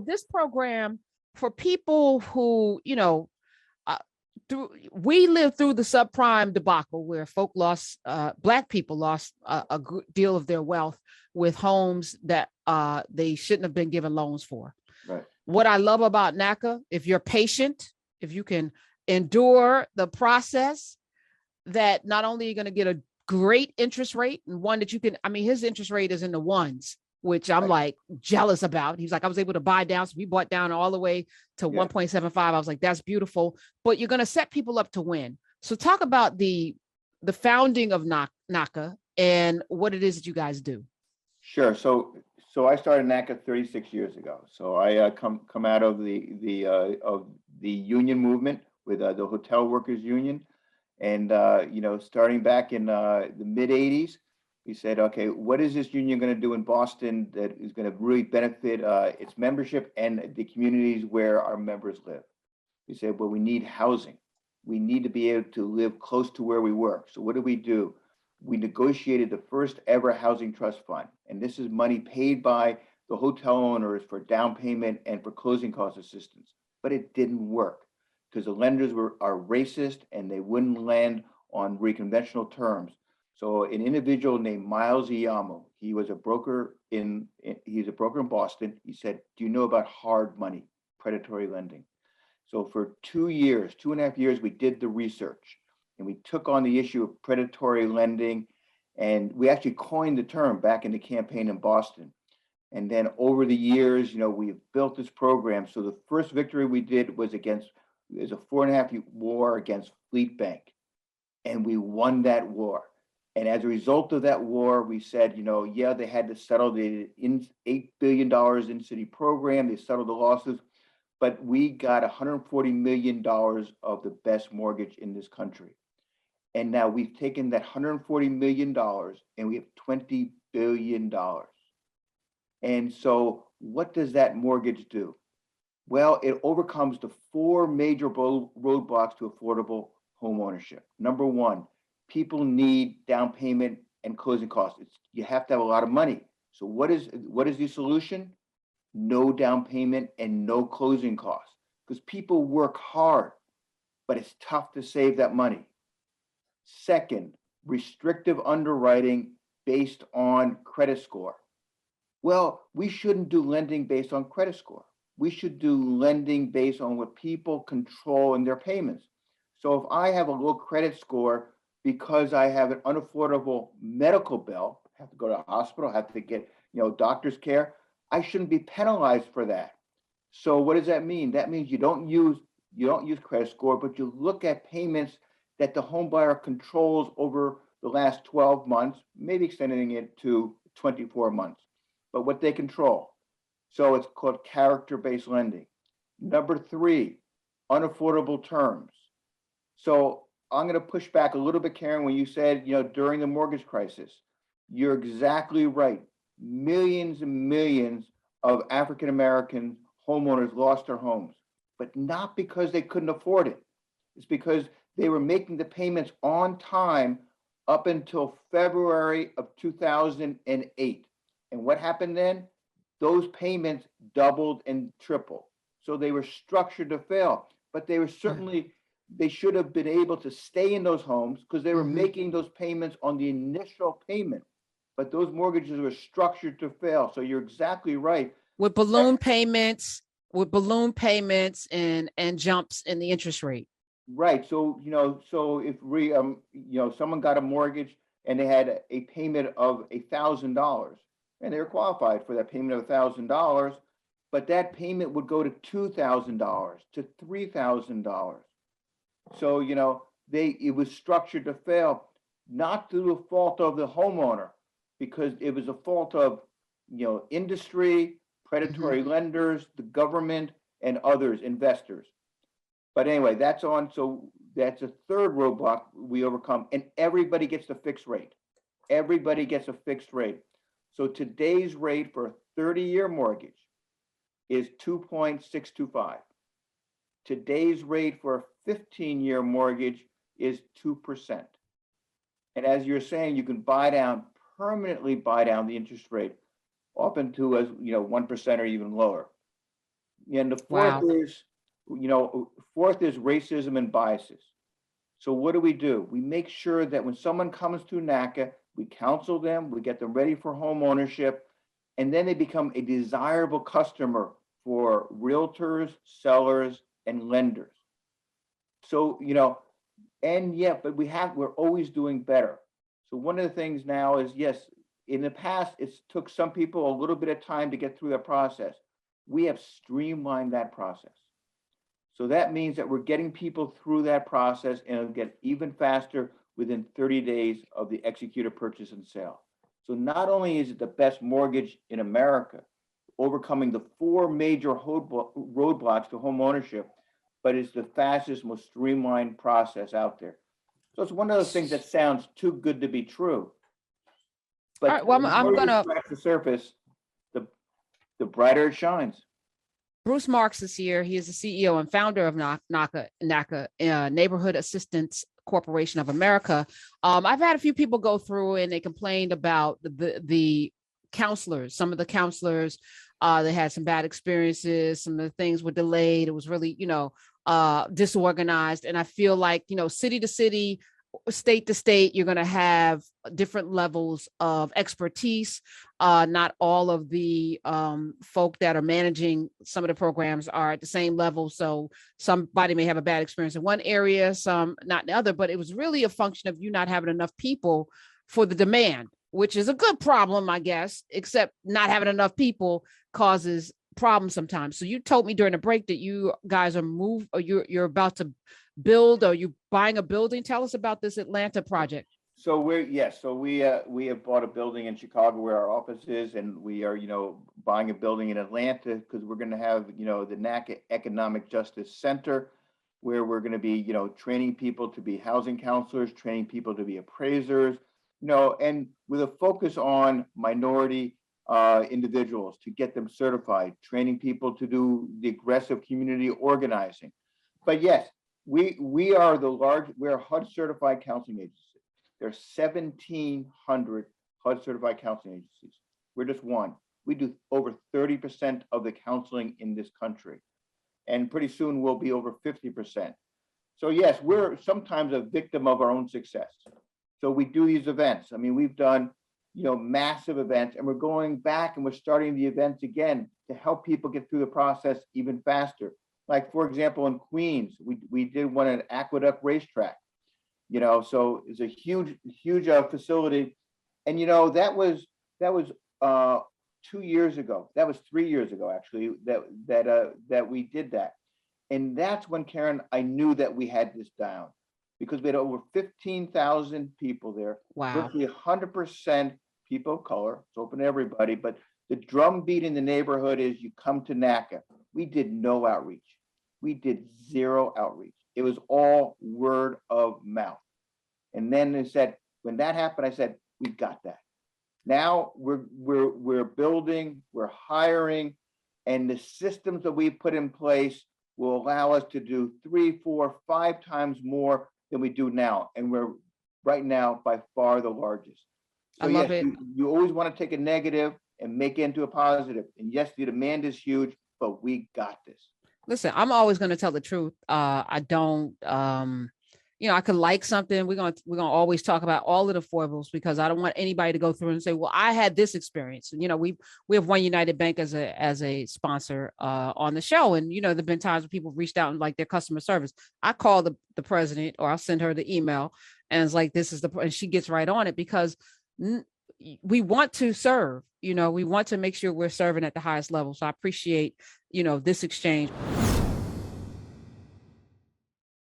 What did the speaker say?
this program for people who, uh, we lived through the subprime debacle where Black people lost a good deal of their wealth with homes that they shouldn't have been given loans for. Right. What I love about NACA, if you're patient, if you can endure the process, that not only are you going to get a great interest rate and one that you can, his interest rate is in the ones, which I'm like jealous about. He's like, I was able to buy down. So we bought down all the way to 1.75. I was like, that's beautiful, but you're going to set people up to win. So talk about the founding of NACA and what it is that you guys do. Sure. So I started NACA 36 years ago. So I come out of the union movement with the Hotel Workers Union. And, starting back in the mid 80s, we said, okay, what is this union going to do in Boston that is going to really benefit its membership and the communities where our members live? We said, well, we need housing. We need to be able to live close to where we work. So what did we do? We negotiated the first ever housing trust fund. And this is money paid by the hotel owners for down payment and for closing cost assistance. But it didn't work because the lenders are racist and they wouldn't lend on conventional terms. So an individual named Miles Iyamo, he was a broker he's a broker in Boston. He said, do you know about hard money, predatory lending? So for 2.5 years, we did the research and we took on the issue of predatory lending. And we actually coined the term back in the campaign in Boston. And then over the years, we've built this program. So the first victory we did was there's a 4.5-year war against Fleet Bank. And we won that war. And as a result of that war, we said, they had to settle the $8 billion in city program. They settled the losses, but we got $140 million of the best mortgage in this country. And now we've taken that $140 million and we have $20 billion. And so what does that mortgage do? Well, it overcomes the 4 major roadblocks to affordable home ownership. Number one, people need down payment and closing costs. You have to have a lot of money. So what is the solution? No down payment and no closing costs, because people work hard, but it's tough to save that money. Second, restrictive underwriting based on credit score. Well, we shouldn't do lending based on credit score. We should do lending based on what people control in their payments. So if I have a low credit score because I have an unaffordable medical bill, have to go to a hospital, have to get doctor's care, I shouldn't be penalized for that. So what does that mean? That means you don't use credit score, but you look at payments that the home buyer controls over the last 12 months, maybe extending it to 24 months, but what they control. So it's called character-based lending. Number 3, unaffordable terms. So I'm going to push back a little bit, Karen, when you said, during the mortgage crisis, you're exactly right. Millions and millions of African-American homeowners lost their homes, but not because they couldn't afford it. It's because they were making the payments on time up until February of 2008. And what happened then? Those payments doubled and tripled. So they were structured to fail, but they were they should have been able to stay in those homes because they were making those payments on the initial payment. But those mortgages were structured to fail. So you're exactly right. With balloon payments and jumps in the interest rate. Right. So, so if someone got a mortgage and they had a payment of $1,000 and they were qualified for that payment of $1,000, but that payment would go to $2,000 to $3,000. So, it was structured to fail, not through the fault of the homeowner, because it was a fault of, industry, predatory lenders, the government, and others, investors. But anyway, so that's a third roadblock we overcome, and everybody gets a fixed rate. Everybody gets a fixed rate. So today's rate for a 30-year mortgage is 2.625. Today's rate for a 15-year mortgage is 2%. And as you're saying, you can permanently buy down the interest rate up into 1% or even lower. And the Wow. fourth is racism and biases. So what do? We make sure that when someone comes to NACA, we counsel them, we get them ready for home ownership, and then they become a desirable customer for realtors, sellers, and lenders. So, but we're always doing better. So one of the things now is, yes, in the past, it took some people a little bit of time to get through the process. We have streamlined that process. So that means that we're getting people through that process, and it'll get even faster within 30 days of the executed purchase and sale. So not only is it the best mortgage in America, overcoming the 4 major roadblocks to home ownership, but it's the fastest, most streamlined process out there. So it's one of those things that sounds too good to be true. But All right, well, I'm gonna scratch the surface, the brighter it shines. Bruce Marks is here. He is the CEO and founder of NACA, Neighborhood Assistance Corporation of America. I've had a few people go through and they complained about the counselors. Some of the counselors, they had some bad experiences. Some of the things were delayed. It was really, disorganized. And I feel like, city to city, state to state, you're going to have different levels of expertise. Not all of the folk that are managing some of the programs are at the same level. So somebody may have a bad experience in one area, some not in the other, but it was really a function of you not having enough people for the demand, which is a good problem, I guess, except not having enough people causes problems sometimes. So you told me during the break that you guys are you're about to build, or you buying a building. Tell us about this Atlanta project. So we have bought a building in Chicago where our office is, and we are, buying a building in Atlanta because we're going to have, the NACA Economic Justice Center, where we're going to be, training people to be housing counselors, training people to be appraisers, and with a focus on minority individuals to get them certified, training people to do the aggressive community organizing. But yes, we're a HUD certified counseling agency. There's 1,700 HUD certified counseling agencies. We're just one. We do over 30% of the counseling in this country. And pretty soon we'll be over 50%. So yes, we're sometimes a victim of our own success. So we do these events. I mean, we've done, massive events, and we're going back and we're starting the events again to help people get through the process even faster. Like, for example, in Queens, we did one at Aqueduct Racetrack, so it's a huge facility. And, that was 2 years ago. That was 3 years ago, actually, that we did that. And that's when, Karen, I knew that we had this down, because we had over 15,000 people there. Wow. Virtually 100% people of color. It's open to everybody. But the drumbeat in the neighborhood is you come to NACA. We did no outreach. We did zero outreach. It was all word of mouth. And then they said, when that happened, I said, we've got that. Now we're building, we're hiring, and the systems that we put in place will allow us to do 3, 4, 5 times more than we do now. And we're right now by far the largest. So I love it. You always want to take a negative and make it into a positive. And yes, the demand is huge, but we got this. Listen, I'm always going to tell the truth. I don't, I could like something. We're gonna always talk about all of the foibles, because I don't want anybody to go through and say, well, I had this experience. And, we have One United Bank as a sponsor on the show. And, there've been times when people reached out and like their customer service. I call the president, or I'll send her the email, and it's like, and she gets right on it, because we want to serve, we want to make sure we're serving at the highest level. So I appreciate, this exchange.